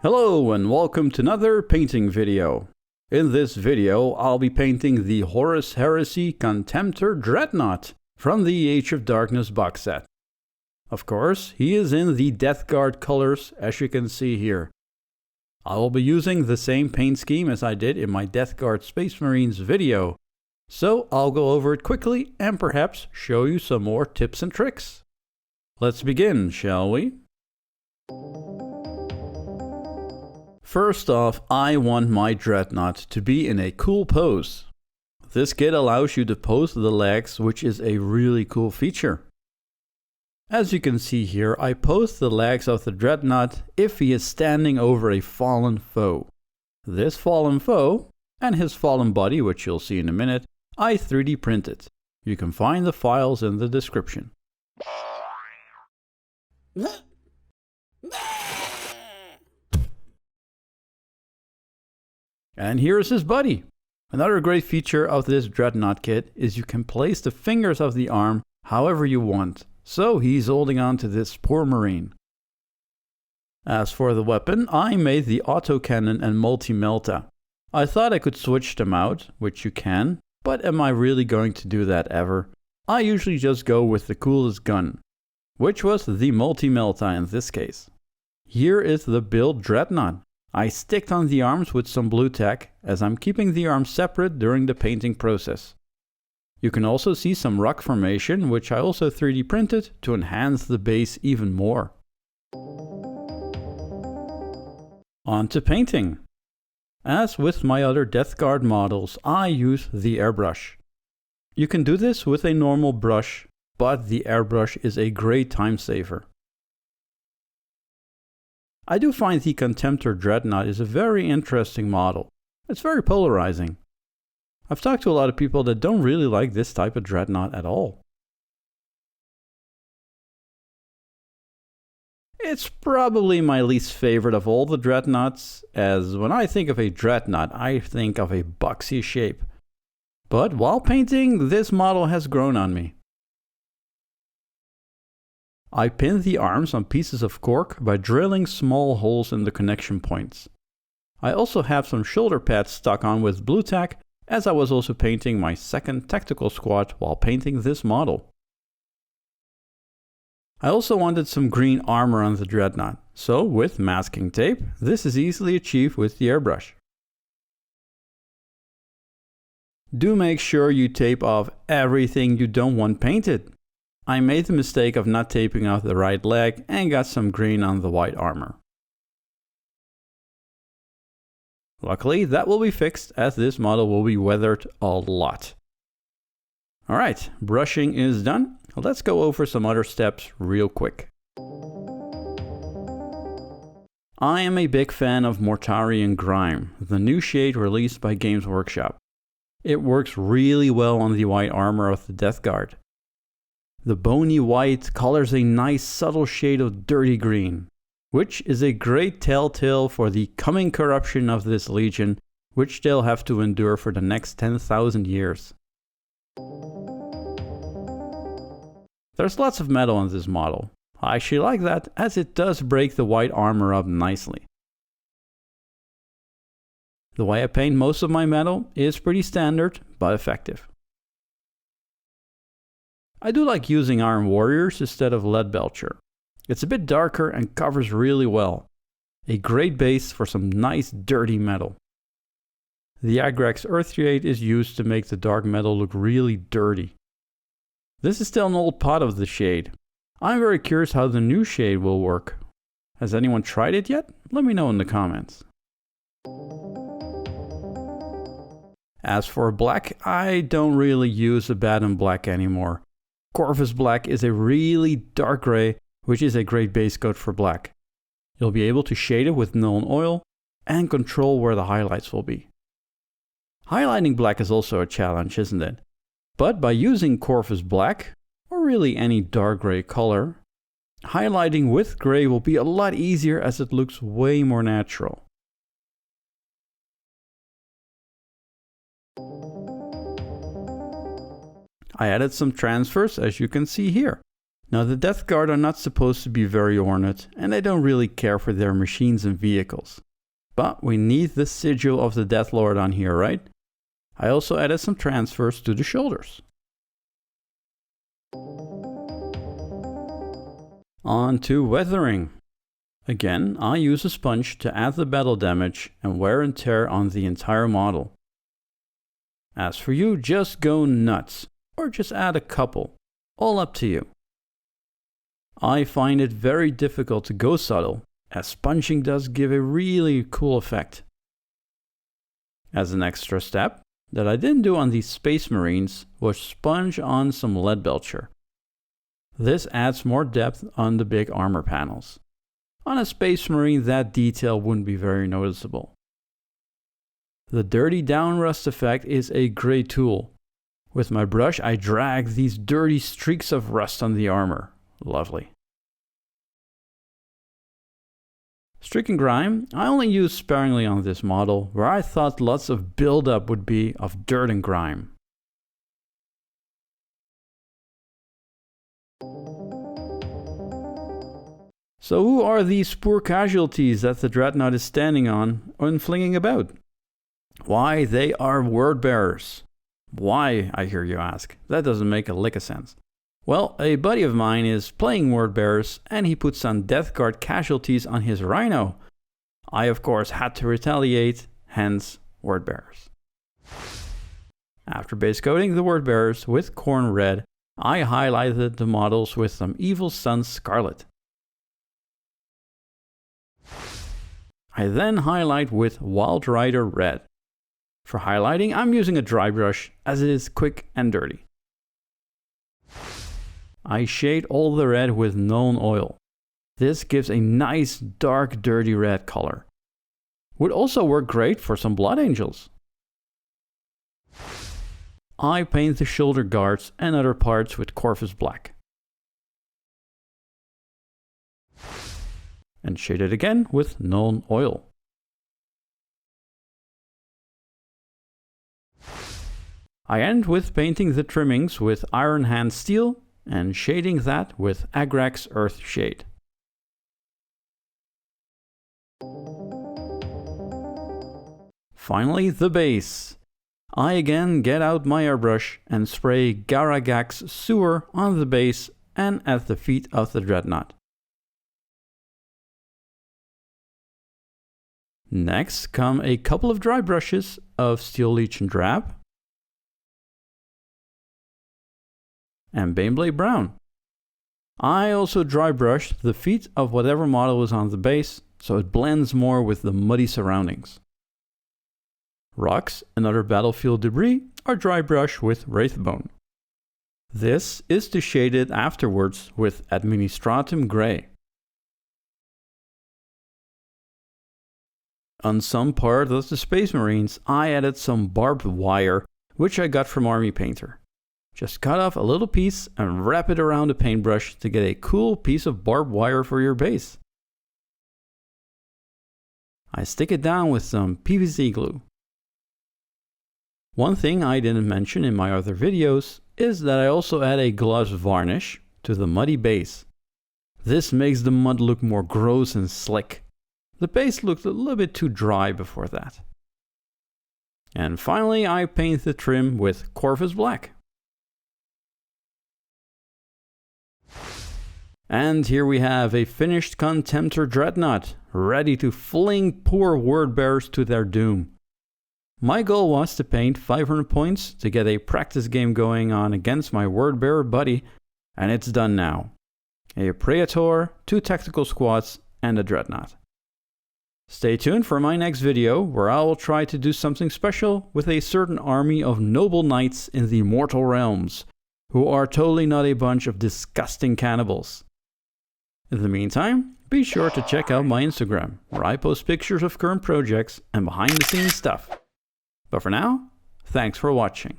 Hello and welcome to another painting video. In this video, I'll be painting the Horus Heresy Contemptor Dreadnought from the Age of Darkness box set. Of course, he is in the Death Guard colors, as you can see here. I will be using the same paint scheme as I did in my Death Guard Space Marines video, so I'll go over it quickly and perhaps show you some more tips and tricks. Let's begin, shall we? First off, I want my Dreadnought to be in a cool pose. This kit allows you to pose the legs, which is a really cool feature. As you can see here, I pose the legs of the Dreadnought if he is standing over a fallen foe. This fallen foe, and his fallen body, which you'll see in a minute, I 3D printed. You can find the files in the description. And here's his buddy. Another great feature of this Dreadnought kit is you can place the fingers of the arm however you want, so he's holding on to this poor Marine. As for the weapon, I made the autocannon and multi-melta. I thought I could switch them out, which you can, but am I really going to do that ever? I usually just go with the coolest gun, which was the multi-melta in this case. Here is the build Dreadnought. I sticked on the arms with some blue tack, as I'm keeping the arms separate during the painting process. You can also see some rock formation, which I also 3D printed to enhance the base even more. On to painting. As with my other Death Guard models, I use the airbrush. You can do this with a normal brush, but the airbrush is a great time saver. I do find the Contemptor Dreadnought is a very interesting model. It's very polarizing. I've talked to a lot of people that don't really like this type of Dreadnought at all. It's probably my least favorite of all the Dreadnoughts, as when I think of a Dreadnought, I think of a boxy shape. But while painting, this model has grown on me. I pinned the arms on pieces of cork by drilling small holes in the connection points. I also have some shoulder pads stuck on with blue tack, as I was also painting my second tactical squad while painting this model. I also wanted some green armor on the Dreadnought, so with masking tape, this is easily achieved with the airbrush. Do make sure you tape off everything you don't want painted. I made the mistake of not taping off the right leg and got some green on the white armor. Luckily, that will be fixed as this model will be weathered a lot. Alright, brushing is done. Let's go over some other steps real quick. I am a big fan of Mortarian Grime, the new shade released by Games Workshop. It works really well on the white armor of the Death Guard. The bony white colors a nice subtle shade of dirty green, which is a great telltale for the coming corruption of this legion, which they'll have to endure for the next 10,000 years. There's lots of metal on this model. I actually like that, as it does break the white armor up nicely. The way I paint most of my metal is pretty standard, but effective. I do like using Iron Warriors instead of Lead Belcher. It's a bit darker and covers really well. A great base for some nice dirty metal. The Agrax Earthshade is used to make the dark metal look really dirty. This is still an old pot of the shade. I'm very curious how the new shade will work. Has anyone tried it yet? Let me know in the comments. As for black, I don't really use Abaddon Black anymore. Corvus Black is a really dark gray, which is a great base coat for black. You'll be able to shade it with Null Oil and control where the highlights will be. Highlighting black is also a challenge, isn't it? But by using Corvus Black, or really any dark gray color, highlighting with gray will be a lot easier as it looks way more natural. I added some transfers, as you can see here. Now the Death Guard are not supposed to be very ornate, and I don't really care for their machines and vehicles. But we need the sigil of the Death Lord on here, right? I also added some transfers to the shoulders. On to weathering. Again, I use a sponge to add the battle damage and wear and tear on the entire model. As for you, just go nuts, or just add a couple, all up to you. I find it very difficult to go subtle, as sponging does give a really cool effect. As an extra step, that I didn't do on these Space Marines was sponge on some lead belcher. This adds more depth on the big armor panels. On a Space Marine, that detail wouldn't be very noticeable. The dirty down rust effect is a great tool. With my brush, I drag these dirty streaks of rust on the armor. Lovely. Streak and grime, I only use sparingly on this model, where I thought lots of buildup would be of dirt and grime. So who are these poor casualties that the Dreadnought is standing on and flinging about? Why, they are word bearers. Why, I hear you ask? That doesn't make a lick of sense. Well, a buddy of mine is playing word bearers and he put some Death Guard casualties on his Rhino. I of course had to retaliate, hence word bearers. After base coating the word bearers with Corn Red, I highlighted the models with some Evil Sun Scarlet. I then highlight with Wild Rider Red. For highlighting, I'm using a dry brush as it is quick and dirty. I shade all the red with known oil. This gives a nice dark dirty red color. Would also work great for some Blood Angels. I paint the shoulder guards and other parts with Corvus Black. And shade it again with known oil. I end with painting the trimmings with Iron Hand Steel and shading that with Agrax Earthshade. Finally, the base. I again get out my airbrush and spray Garagax Sewer on the base and at the feet of the Dreadnought. Next come a couple of dry brushes of Steel Leech and Drab and Baneblade Brown. I also dry brushed the feet of whatever model is on the base so it blends more with the muddy surroundings. Rocks and other battlefield debris are dry brushed with Wraithbone. This is to shade it afterwards with Administratum Grey. On some part of the Space Marines, I added some barbed wire, which I got from Army Painter. Just cut off a little piece and wrap it around a paintbrush to get a cool piece of barbed wire for your base. I stick it down with some PVC glue. One thing I didn't mention in my other videos is that I also add a gloss varnish to the muddy base. This makes the mud look more gross and slick. The base looked a little bit too dry before that. And finally, I paint the trim with Corvus Black. And here we have a finished Contemptor Dreadnought, ready to fling poor word bearers to their doom. My goal was to paint 500 points to get a practice game going on against my word bearer buddy, and it's done now. A Praetor, 2 tactical squads, and a Dreadnought. Stay tuned for my next video, where I will try to do something special with a certain army of noble knights in the mortal realms, who are totally not a bunch of disgusting cannibals. In the meantime, be sure to check out my Instagram, where I post pictures of current projects and behind the scenes stuff. But for now, thanks for watching.